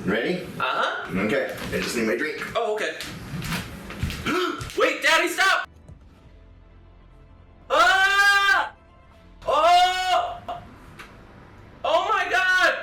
Ready? Uh-huh. Okay. I just need my drink. Oh, okay. Wait, Daddy, stop! Ah! Oh! Oh my God!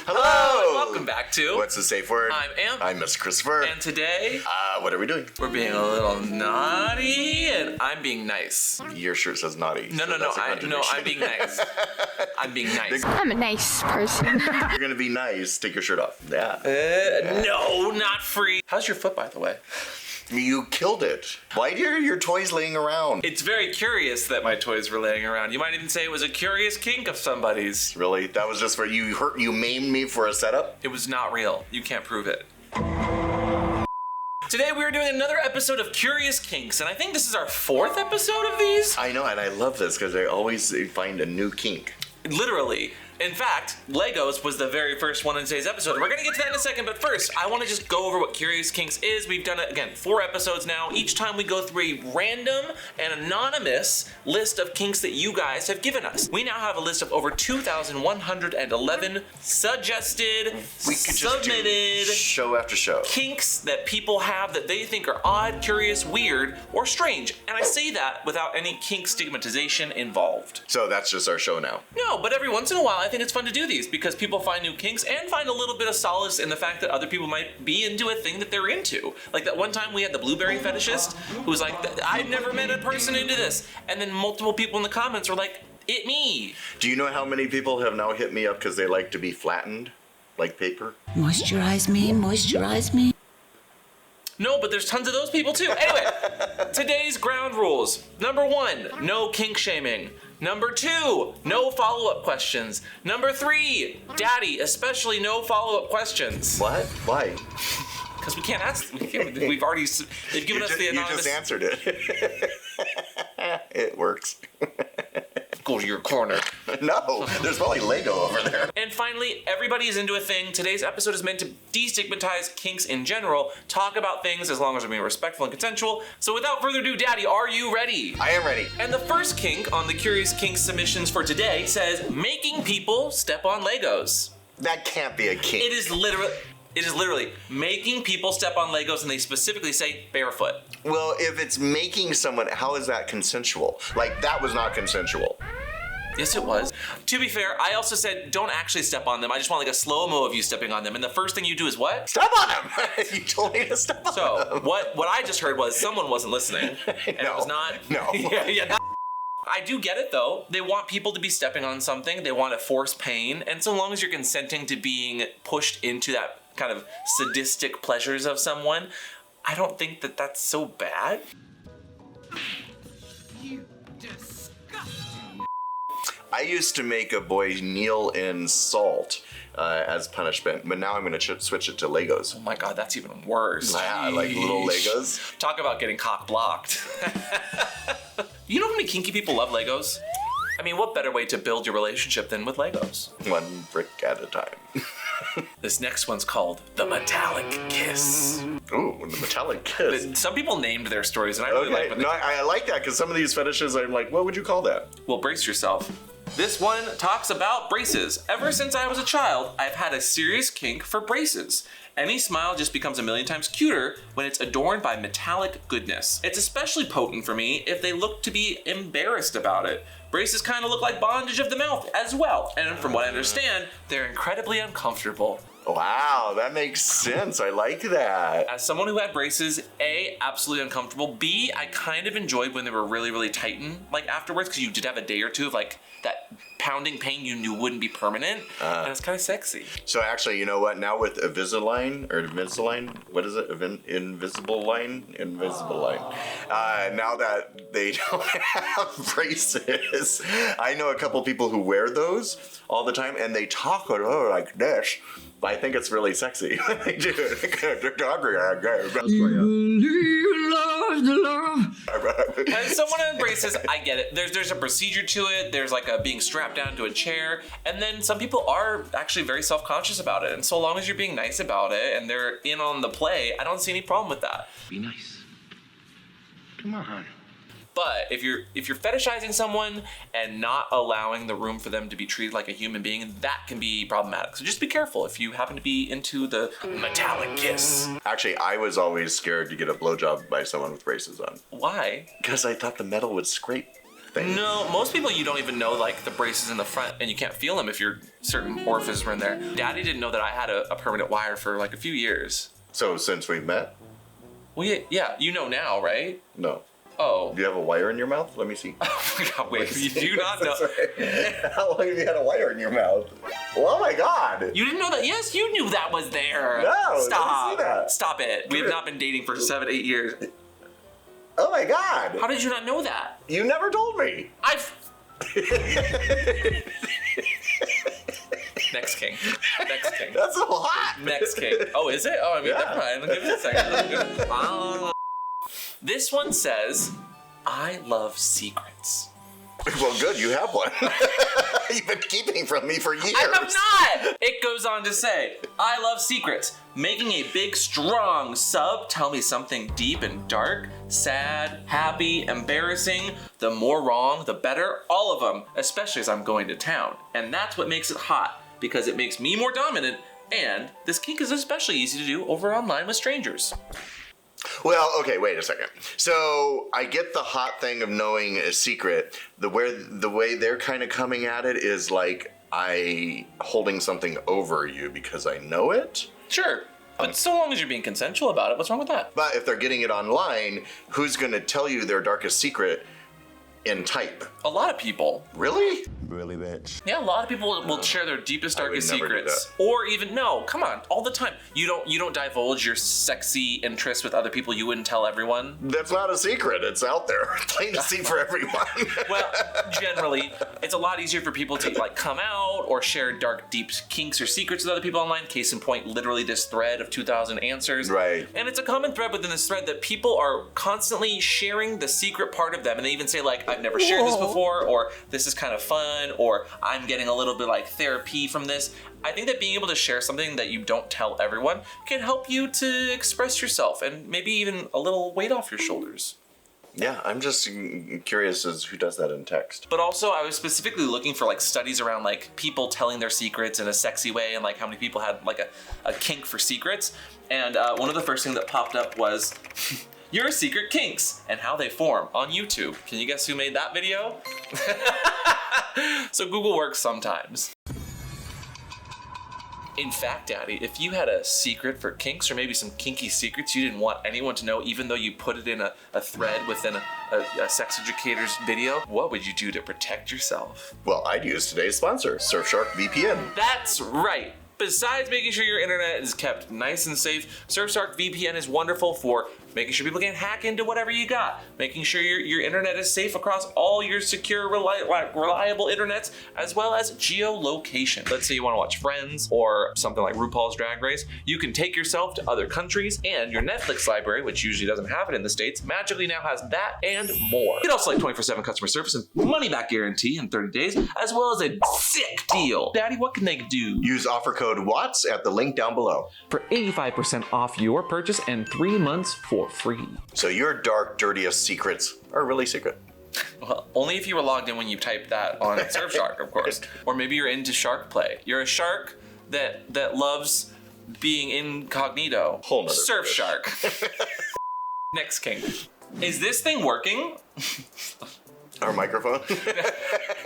Hello! Welcome back to What's the safe word? I'm Am. I'm Mr. Christopher. And today, What are we doing? we're being a little naughty, and I'm being nice. Your shirt says naughty. No, I'm being nice. I'm being nice. I'm a nice person. You're gonna be nice. Take your shirt off. Yeah. No, not free. How's your foot, by the way? You killed it. Why are your toys laying around? It's very curious that my toys were laying around. You might even say it was a curious kink of somebody's. Really? That was just for you maimed me for a setup? It was not real. You can't prove it. Today we are doing another episode of Curious Kinks, and I think this is our 4th episode of these. I know, and I love this because I always find a new kink. Literally. In fact, Legos was the very first one in today's episode. We're going to get to that in a second, but first, I want to just go over what Curious Kinks is. We've done it, again, 4 episodes now. Each time we go through a random and anonymous list of kinks that you guys have given us. We now have a list of over 2,111 suggested, We could just submitted do show after show. kinks that people have that they think are odd, curious, weird, or strange. And I say that without any kink stigmatization involved. So that's just our show now. No, but every once in a while, I think it's fun to do these because people find new kinks and find a little bit of solace in the fact that other people might be into a thing that they're into. Like that one time we had the blueberry fetishist who was like, I've never met a person into this. And then multiple people in the comments were like, it me. Do you know how many people have now hit me up because they like to be flattened? Like paper? Moisturize me, moisturize me. No, but there's tons of those people too. Anyway, today's ground rules. Number 1, no kink shaming. Number 2, no follow-up questions. Number 3, Daddy, especially no follow-up questions. What? Why? Because we can't ask. We've already. They've given us the anonymous. You just answered it. It works. Go to your corner. No, there's probably Lego over there. And finally, everybody is into a thing. Today's episode is meant to destigmatize kinks in general, talk about things as long as they're being respectful and consensual. So without further ado, Daddy, are you ready? I am ready. And the first kink on the Curious Kinks submissions for today says, making people step on Legos. That can't be a kink. It is literally making people step on Legos, and they specifically say barefoot. Well, if it's making someone, how is that consensual? Like, that was not consensual. Yes, it was. To be fair, I also said don't actually step on them. I just want like a slow-mo of you stepping on them. And the first thing you do is what? Step on them! You told me to step on them. So what I just heard was someone wasn't listening. And No. it was not. No. Yeah. I do get it though. They want people to be stepping on something. They want to force pain. And so long as you're consenting to being pushed into that kind of sadistic pleasures of someone, I don't think that that's so bad. I used to make a boy kneel in salt as punishment, but now I'm going to switch it to Legos. Oh my God, that's even worse. Yeah, like little Jeez. Legos. Talk about getting cock blocked. You know how many kinky people love Legos? I mean, what better way to build your relationship than with Legos? One brick at a time. This next one's called The Metallic Kiss. Ooh, the metallic kiss. Some people named their stories, and I really like Okay, them. no, I like that because some of these fetishes, I'm like, what would you call that? Well, brace yourself. This one talks about braces. Ever since I was a child, I've had a serious kink for braces. Any smile just becomes a million times cuter when it's adorned by metallic goodness. It's especially potent for me if they look to be embarrassed about it. Braces kind of look like bondage of the mouth as well, and from what I understand, they're incredibly uncomfortable. Wow, that makes sense. I like that. As someone who had braces, A, absolutely uncomfortable, B, I kind of enjoyed when they were really, really tightened, like afterwards, because you did have a day or two of like that pounding pain you knew wouldn't be permanent, and it's kind of sexy. So actually, you know what? Now with Invisalign, what is it? Invisible line? Now that they don't have braces, I know a couple people who wear those all the time, and they talk like this. But I think it's really sexy. They do. As someone who embraces, I get it. There's a procedure to it. There's like a being strapped down to a chair, and then some people are actually very self-conscious about it. And so long as you're being nice about it and they're in on the play, I don't see any problem with that. Be nice. Come on. But if you're fetishizing someone and not allowing the room for them to be treated like a human being, that can be problematic. So just be careful if you happen to be into the metallic kiss. Actually, I was always scared to get a blowjob by someone with braces on. Why? Because I thought the metal would scrape things. No, most people you don't even know like the braces in the front, and you can't feel them if your certain orifices were in there. Daddy didn't know that I had a permanent wire for like a few years. So since we've met? Well, yeah, you know now, right? No. Oh. Do you have a wire in your mouth? Let me see. Oh my God, wait, you do not know. How long have you had a wire in your mouth? Oh my God. You didn't know that? Yes, you knew that was there. No, Stop. let me see that. Stop it. We have not been dating for 7-8 years. Oh my God. How did you not know that? You never told me. Next king. Next king. That's a lot. Next king. Oh, is it? Oh, I mean, Yeah. never mind. Give it a second. This one says, I love secrets. Well, good. You have one. You've been keeping from me for years. I have not! It goes on to say, I love secrets. Making a big, strong sub tell me something deep and dark, sad, happy, embarrassing. The more wrong, the better. All of them, especially as I'm going to town. And that's what makes it hot, because it makes me more dominant, and this kink is especially easy to do over online with strangers. Well, okay, wait a second. So I get the hot thing of knowing a secret. The way they're kind of coming at it is like I holding something over you because I know it. Sure, but so long as you're being consensual about it, what's wrong with that? But if they're getting it online, who's going to tell you their darkest secret in type? A lot of people. Really? Really, bitch. Yeah, a lot of people will share their deepest, I would darkest never do secrets. Or even, no, come on, all the time. You don't divulge your sexy interests with other people you wouldn't tell everyone. That's not a secret. It's out there. Plain to see for everyone. Well, generally, it's a lot easier for people to like come out or share dark, deep kinks or secrets with other people online. Case in point, literally this thread of 2,000 answers. Right. And it's a common thread within this thread that people are constantly sharing the secret part of them. And they even say like, I've never shared this before, or this is kind of fun, or I'm getting a little bit like therapy from this. I think that being able to share something that you don't tell everyone can help you to express yourself and maybe even a little weight off your shoulders. Yeah, I'm just curious as who does that in text. But also I was specifically looking for like studies around like people telling their secrets in a sexy way and like how many people had like a kink for secrets. And one of the first things that popped up was your secret kinks and how they form on YouTube. Can you guess who made that video? So Google works sometimes. In fact, Daddy, if you had a secret for kinks or maybe some kinky secrets you didn't want anyone to know, even though you put it in a thread within a sex educator's video, what would you do to protect yourself? Well, I'd use today's sponsor, SURFSHARK VPN. That's right. Besides making sure your internet is kept nice and safe, SurfShark VPN is wonderful for making sure people can't hack into whatever you got, making sure your internet is safe across all your secure, reliable internets, as well as geolocation. Let's say you want to watch Friends or something like RuPaul's Drag Race. You can take yourself to other countries, and your Netflix library, which usually doesn't have it in the States, magically now has that and more. You'd also like 24/7 customer service and money-back guarantee in 30 days, as well as a sick deal. Daddy, what can they do? Use offer code WATTS at the link down below. For 85% off your purchase and 3 months for free. So your dark, dirtiest secrets are really secret. Well, only if you were logged in when you typed that on Surfshark, of course. Or maybe you're into shark play. You're a shark that loves being incognito. Whole nother Surfshark. Next king. Is this thing working? Our microphone?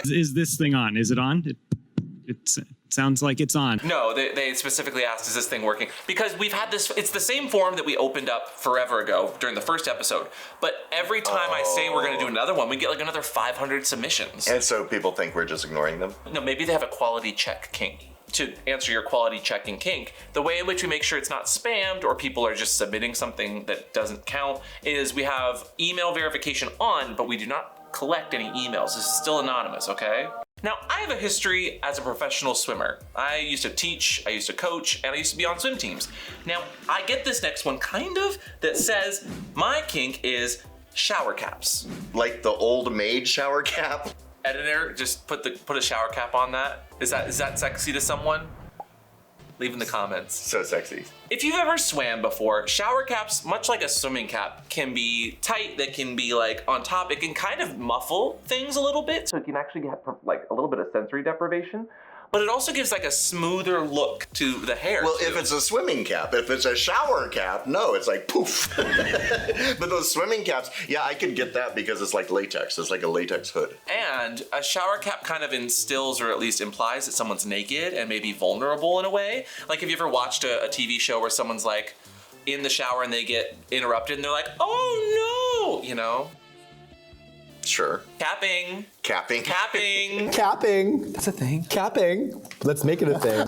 Is this thing on? Is it on? It sounds like it's on. No, they specifically asked, is this thing working? Because we've had this, it's the same forum that we opened up forever ago during the first episode. But every time I say we're gonna do another one, we get like another 500 submissions. And so people think we're just ignoring them? No, maybe they have a quality check kink. To answer your quality checking kink, the way in which we make sure it's not spammed or people are just submitting something that doesn't count is we have email verification on, but we do not collect any emails. This is still anonymous, okay? Now, I have a history as a professional swimmer. I used to teach, I used to coach, and I used to be on swim teams. Now, I get this next one kind of that says, my kink is shower caps. Like the old maid shower cap? Editor, just put a shower cap on that. Is that sexy to someone? Leave in the comments. So sexy. If you've ever swam before, shower caps, much like a swimming cap, can be tight. They can be like on top. It can kind of muffle things a little bit, so it can actually get like a little bit of sensory deprivation. But it also gives like a smoother look to the hair. Well, too. if it's a swimming cap, if it's a shower cap, no, it's like poof. But those swimming caps, yeah, I could get that because it's like latex. It's like a latex hood. And a shower cap kind of instills or at least implies that someone's naked and maybe vulnerable in a way. Like, have you ever watched a TV show where someone's like in the shower and they get interrupted and they're like, oh no, you know? Sure. Capping. Capping. Capping. Capping. That's a thing. Capping. Let's make it a thing.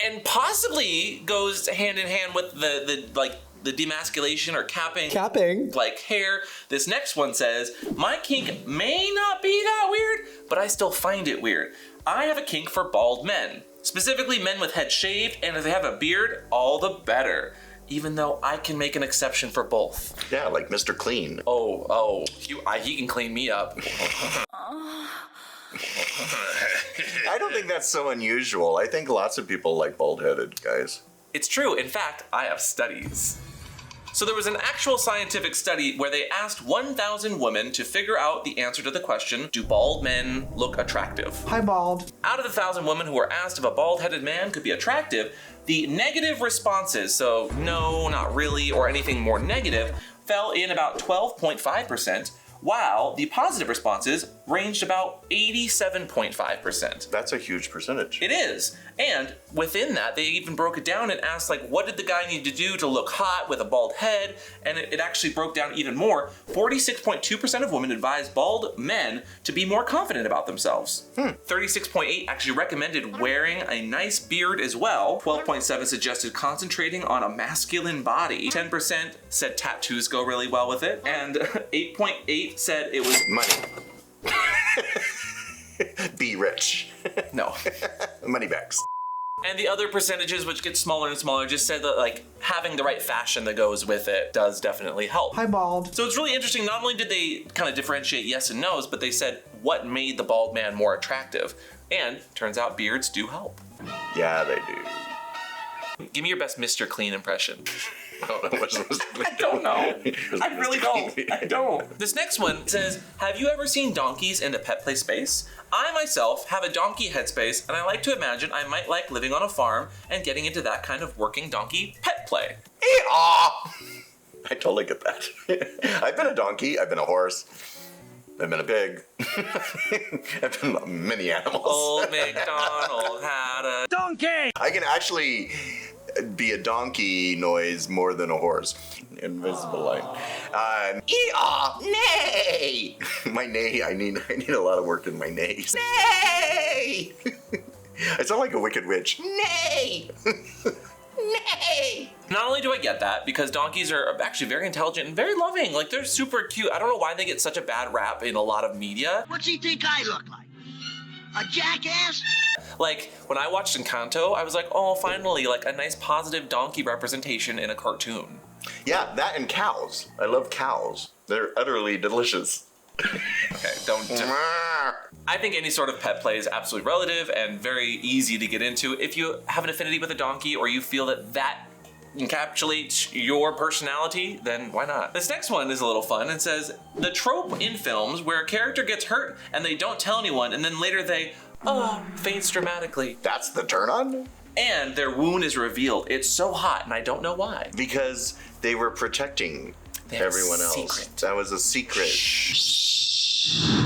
And possibly goes hand in hand with the demasculation or capping. Capping. Like hair. This next one says, my kink may not be that weird, but I still find it weird. I have a kink for bald men. Specifically men with head shaved, and if they have a beard, all the better. Even though I can make an exception for both. Yeah, like Mr. Clean. He can clean me up. I don't think that's so unusual. I think lots of people like bald-headed guys. It's true. In fact, I have studies. So there was an actual scientific study where they asked 1,000 women to figure out the answer to the question, do bald men look attractive? Hi, bald. Out of the 1,000 women who were asked if a bald-headed man could be attractive, the negative responses, so no, not really, or anything more negative, fell in about 12.5%, while the positive responses ranged about 87.5%. That's a huge percentage. It is. And within that, they even broke it down and asked, like, what did the guy need to do to look hot with a bald head? And it actually broke down even more. 46.2% of women advised bald men to be more confident about themselves. 36.8% actually recommended wearing a nice beard as well. 12.7% suggested concentrating on a masculine body. 10% said tattoos go really well with it. And 8.8% said it was Money. Be rich. no. Money bags. And the other percentages, which get smaller and smaller, just said that like having the right fashion that goes with it does definitely help. Hi, bald. So it's really interesting. Not only did they kind of differentiate yes and no's, but they said what made the bald man more attractive. And turns out beards do help. Yeah, they do. Give me your best Mr. Clean impression. I don't know what's supposed to be. I don't know. I really don't. I don't. This next one says, have you ever seen donkeys in a pet play space? I myself have a donkey headspace, and I like to imagine I might like living on a farm and getting into that kind of working donkey pet play. I totally get that. I've been a donkey. I've been a horse. I've been a pig. I've been many animals. Old MacDonald had a donkey. I can actually be a donkey noise more than a horse. Invisible line. Ee-aw, nay! My neigh, I need a lot of work in my neighs. Nay! I sound like a wicked witch. Nay! Nay! Not only do I get that, because donkeys are actually very intelligent and very loving. Like, they're super cute. I don't know why they get such a bad rap in a lot of media. What's he think I look like? A jackass? Like, when I watched Encanto, I was like, oh, finally, like a nice positive donkey representation in a cartoon. Yeah, that and cows. I love cows. They're utterly delicious. Okay, don't. I think any sort of pet play is absolutely relative and very easy to get into. If you have an affinity with a donkey or you feel that encapsulates your personality, then why not? This next one is a little fun. It says, the trope in films where a character gets hurt and they don't tell anyone and then later they, faints dramatically. That's the turn on? And their wound is revealed. It's so hot and I don't know why. Because they were protecting They have everyone else. secret. That was a secret.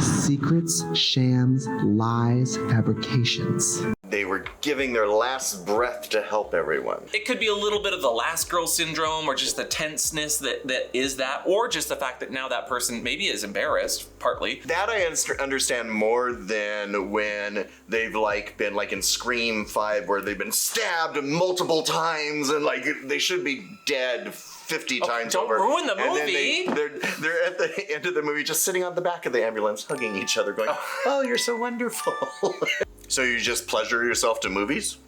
Secrets, shams, lies, fabrications. They were giving their last breath to help everyone. It could be a little bit of the last girl syndrome or just the tenseness that is that, or just the fact that now that person maybe is embarrassed, partly. That I understand more than when they've been in Scream 5 where they've been stabbed multiple times and they should be dead 50 times don't over. ruin the And then movie. they're at the end of the movie just sitting on the back of the ambulance hugging each other going, oh, you're so wonderful. So you just pleasure yourself to movies?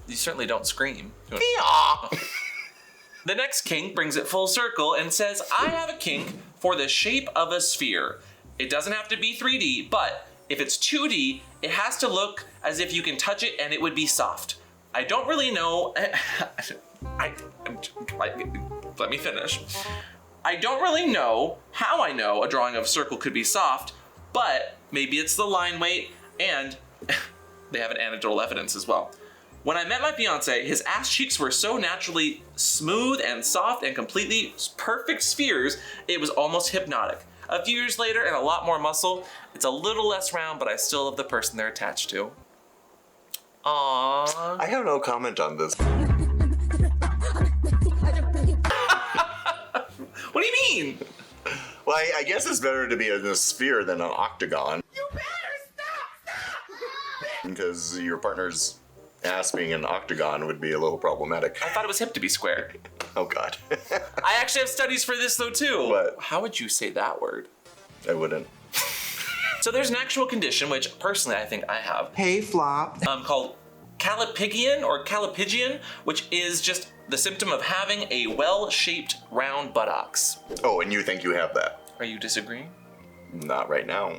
You certainly don't scream. Yeah. The next kink brings it full circle and says, I have a kink for the shape of a sphere. It doesn't have to be 3D, but if it's 2D It has to look as if you can touch it and it would be soft. I don't really know. Let me finish. I don't really know how I know a drawing of a circle could be soft, but maybe it's the line weight, and they have an anecdotal evidence as well. When I met my fiance, his ass cheeks were so naturally smooth and soft and completely perfect spheres, it was almost hypnotic. A few years later and a lot more muscle, it's a little less round, but I still love the person they're attached to. Aww. I have no comment on this. What do you mean? Well, I guess it's better to be in a sphere than an octagon. You better stop! Because your partner's ass being an octagon would be a little problematic. I thought it was hip to be square. Oh, God. I actually have studies for this though too. What? How would you say that word? I wouldn't. So there's an actual condition, which personally I think I have, Hey, Flop. called calipigian, which is just the symptom of having a well-shaped round buttocks. Oh, and you think you have that? Are you disagreeing? Not right now.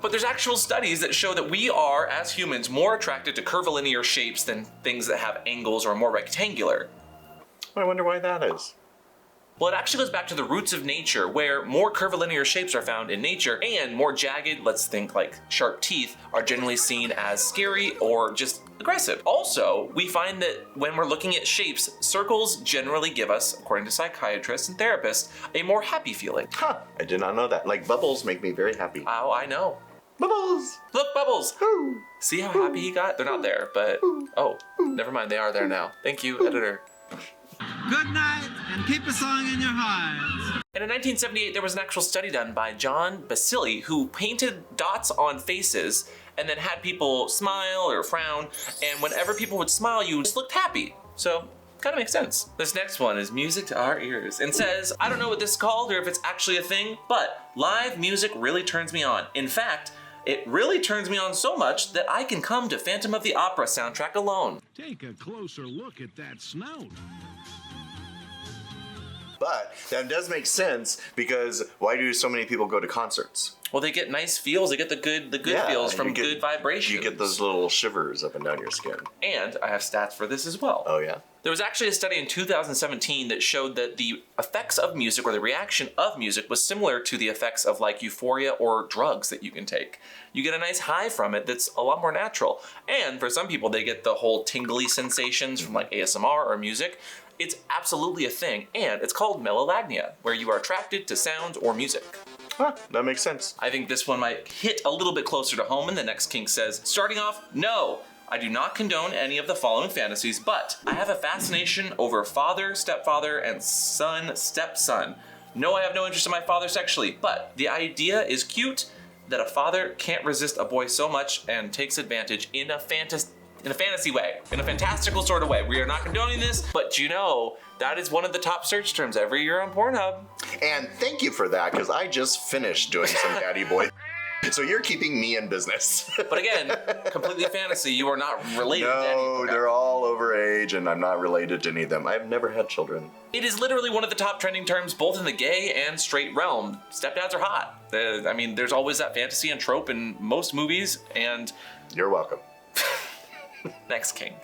But there's actual studies that show that we are, as humans, more attracted to curvilinear shapes than things that have angles or are more rectangular. I wonder why that is. Well, it actually goes back to the roots of nature, where more curvilinear shapes are found in nature, and more jagged, let's think like sharp teeth, are generally seen as scary or just aggressive. Also, we find that when we're looking at shapes, circles generally give us, according to psychiatrists and therapists, a more happy feeling. Huh. I did not know that. Like, bubbles make me very happy. Oh, I know. Bubbles! Look, Bubbles! Ooh. See how happy he got? They're not there, but oh, never mind, they are there now. Thank you, editor. Good night, and keep a song in your heart. And in 1978, there was an actual study done by John Basili, who painted dots on faces and then had people smile or frown, and whenever people would smile, you just looked happy. So, kind of makes sense. This next one is music to our ears and says, I don't know what this is called or if it's actually a thing, but live music really turns me on. In fact, it really turns me on so much that I can come to Phantom of the Opera soundtrack alone. Take a closer look at that snout. But that does make sense, because why do so many people go to concerts? Well, they get nice feels. They get the good Yeah, feels you from get- good vibrations. You get those little shivers up and down your skin. And I have stats for this as well. Oh, yeah? There was actually a study in 2017 that showed that the effects of music, or the reaction of music, was similar to the effects of like euphoria or drugs that you can take. You get a nice high from it that's a lot more natural. And for some people, they get the whole tingly sensations from like ASMR or music. It's absolutely a thing, and it's called melolagnia, where you are attracted to sound or music. Huh, that makes sense. I think this one might hit a little bit closer to home, and the next kink says, starting off, no, I do not condone any of the following fantasies, but I have a fascination over father, stepfather, and son, stepson. No, I have no interest in my father sexually, but the idea is cute that a father can't resist a boy so much and takes advantage in a fantasy way, in a fantastical sort of way. We are not condoning this, but you know, that is one of the top search terms every year on Pornhub. And thank you for that, because I just finished doing some daddy boy. So you're keeping me in business. But again, completely fantasy. You are not related to any No, of them. they're all over age, and I'm not related to any of them. I've never had children. It is literally one of the top trending terms both in the gay and straight realm. Stepdads are hot. I mean, there's always that fantasy and trope in most movies, and You're welcome. next kink.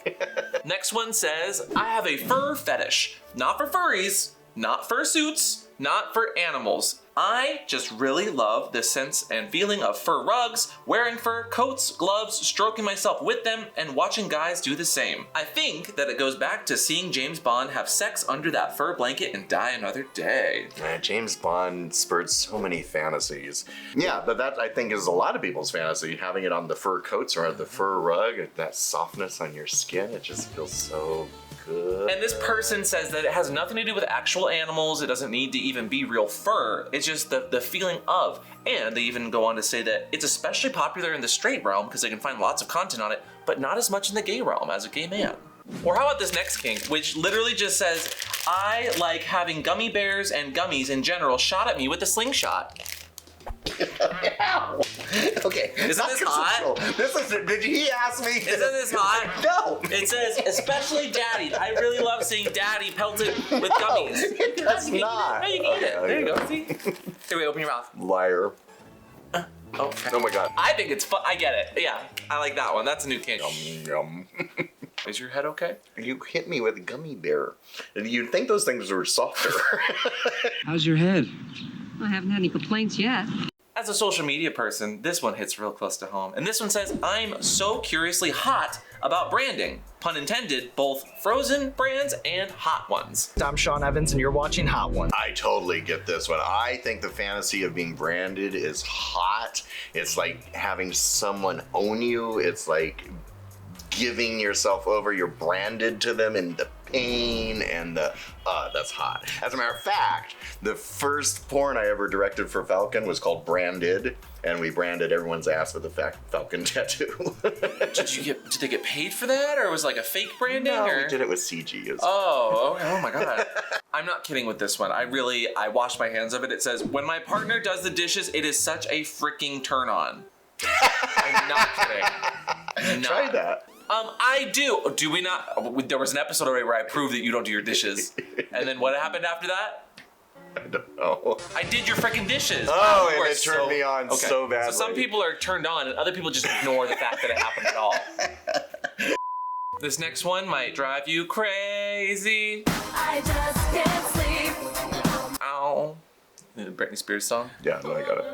Next one says, I have a fur fetish. Not for furries, not fursuits, not for animals. I just really love the sense and feeling of fur rugs, wearing fur coats, gloves, stroking myself with them, and watching guys do the same. I think that it goes back to seeing James Bond have sex under that fur blanket and die another day. James Bond spurred so many fantasies. Yeah, but that, I think, is a lot of people's fantasy, having it on the fur coats or on the fur rug, that softness on your skin. It just feels so good. And this person says that it has nothing to do with actual animals. It doesn't need to even be real fur. It's just the feeling of. And they even go on to say that it's especially popular in the straight realm because they can find lots of content on it, but not as much in the gay realm as a gay man. Or how about this next kink, which literally just says, I like having gummy bears and gummies in general shot at me with a slingshot. Ow. Okay. Isn't this hot? This is. Did he ask me? Isn't this hot? No. It says, especially daddy. I really love seeing daddy pelted with gummies. It does not. No, you can eat it. Okay, There you okay. go, see? Here, wait, open your mouth. Liar. Oh my god. I think it's fun. I get it. Yeah, I like that one. That's a new kink. Yum. Is your head okay? You hit me with a gummy bear. You'd think those things were softer. How's your head? I haven't had any complaints yet. As a social media person, this one hits real close to home. And this one says, I'm so curiously hot about branding. Pun intended, both frozen brands and hot ones. I'm Sean Evans and you're watching Hot Ones. I totally get this one. I think the fantasy of being branded is hot. It's like having someone own you. It's like giving yourself over. You're branded to them in the pain and the, that's hot. As a matter of fact, the first porn I ever directed for Falcon was called Branded, and we branded everyone's ass with a Falcon tattoo. Did they get paid for that, or was it like a fake branding? No, or? we did it with CG. Oh, okay. Oh my god. I'm not kidding with this one. I wash my hands of it. It says, when my partner does the dishes, it is such a freaking turn on. I'm not kidding. Try that. I do. Do we not? There was an episode already where I proved that you don't do your dishes. And then what happened after that? I don't know. I did your freaking dishes. Oh, and it turned me on so badly. So some people are turned on and other people just ignore the fact that it happened at all. This next one might drive you crazy. I just can't sleep. Ow. The Britney Spears song? Yeah, no, I got it.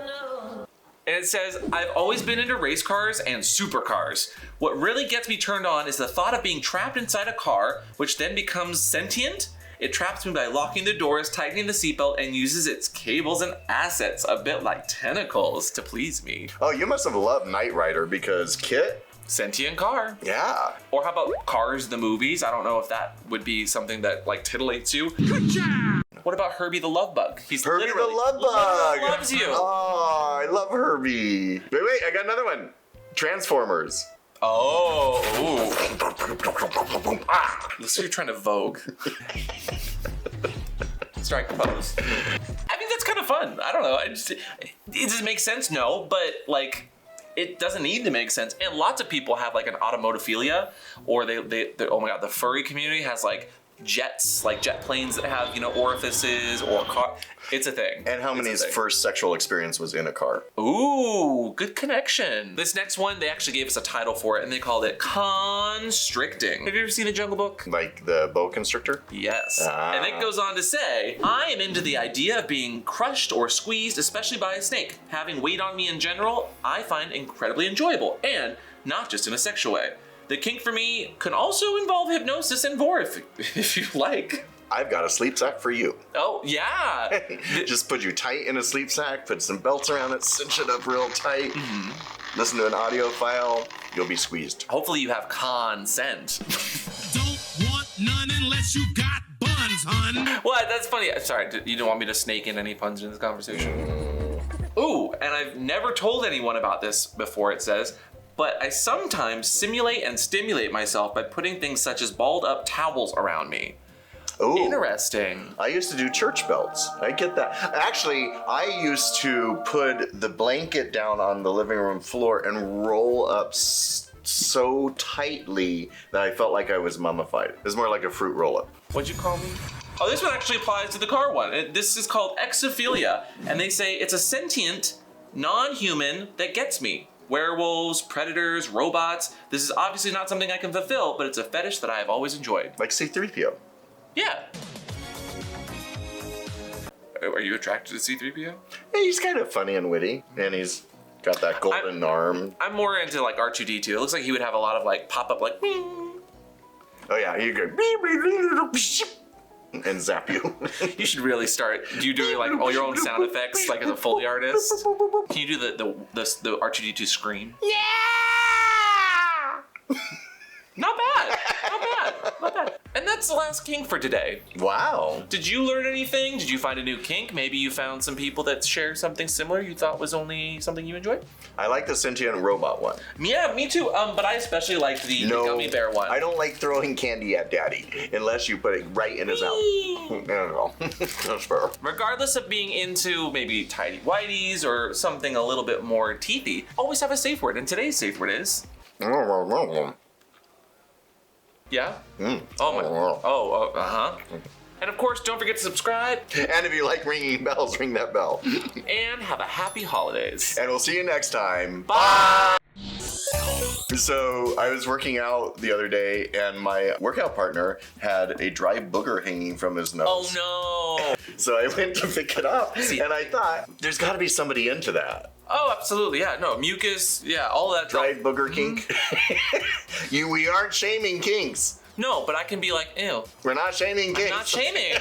And it says, I've always been into race cars and supercars. What really gets me turned on is the thought of being trapped inside a car, which then becomes sentient. It traps me by locking the doors, tightening the seatbelt, and uses its cables and assets, a bit like tentacles, to please me. Oh, you must have loved Knight Rider because Kit? Sentient car. Yeah. Or how about Cars the movies? I don't know if that would be something that like titillates you. Good job! What about Herbie the Love Bug? He's Herbie the Love Bug loves you. Oh, I love Herbie. Wait, I got another one. Transformers. Oh, ooh. Looks like you're trying to Vogue. Strike the pose. I think that's kind of fun. I don't know. It doesn't make sense, no, but like, it doesn't need to make sense. And lots of people have like an automotivephilia, or they oh my god, the furry community has like jets, like jet planes that have, you know, orifices or car. It's a thing. And how many's first sexual experience was in a car? Ooh, good connection. This next one, they actually gave us a title for it and they called it constricting. Have you ever seen The Jungle Book? Like the boa constrictor? Yes. And it goes on to say, I am into the idea of being crushed or squeezed, especially by a snake. Having weight on me in general, I find incredibly enjoyable, and not just in a sexual way. The kink for me can also involve hypnosis and vor if you like. I've got a sleep sack for you. Oh, yeah. Just put you tight in a sleep sack, put some belts around it, cinch it up real tight, listen to an audio file, you'll be squeezed. Hopefully you have consent. Don't want none unless you got buns, hun. What? That's funny. Sorry, you don't want me to snake in any puns in this conversation? Ooh, and I've never told anyone about this before, it says, but I sometimes simulate and stimulate myself by putting things such as balled up towels around me. Ooh. Interesting. I used to do church belts. I get that. Actually, I used to put the blanket down on the living room floor and roll up so tightly that I felt like I was mummified. It was more like a fruit roll-up. What'd you call me? Oh, this one actually applies to the car one. This is called exophilia, and they say it's a sentient, non-human that gets me. Werewolves, predators, robots. This is obviously not something I can fulfill, but it's a fetish that I have always enjoyed. Like C-3PO. Yeah. Are you attracted to C-3PO? Yeah, he's kind of funny and witty, and he's got that golden arm. I'm more into like R2-D2. It looks like he would have a lot of like pop-up like Oh yeah, you go and zap you. You should really start. Do you do like all your own sound effects like as a Foley artist? Can you do the R2-D2 scream? Yeah! Not bad. Not bad. Not bad. And that's the last kink for today. Wow. Did you learn anything? Did you find a new kink? Maybe you found some people that share something similar you thought was only something you enjoyed? I like the sentient robot one. Yeah, me too. But I especially liked the gummy bear one. I don't like throwing candy at daddy unless you put it right in his mouth. I don't know. That's fair. Regardless of being into maybe tidy whities or something a little bit more teethy, always have a safe word. And today's safe word is... Yeah? Oh my. Oh, uh-huh. And of course, don't forget to subscribe. And if you like ringing bells, ring that bell. And have a happy holidays. And we'll see you next time. Bye! So I was working out the other day and my workout partner had a dry booger hanging from his nose. Oh no! So I went to pick it up and I thought, there's gotta be somebody into that. Oh, absolutely, yeah. No, mucus, yeah, all that. Dried booger kink. We aren't shaming kinks. No, but I can be like, ew. We're not shaming kinks. I'm not shaming.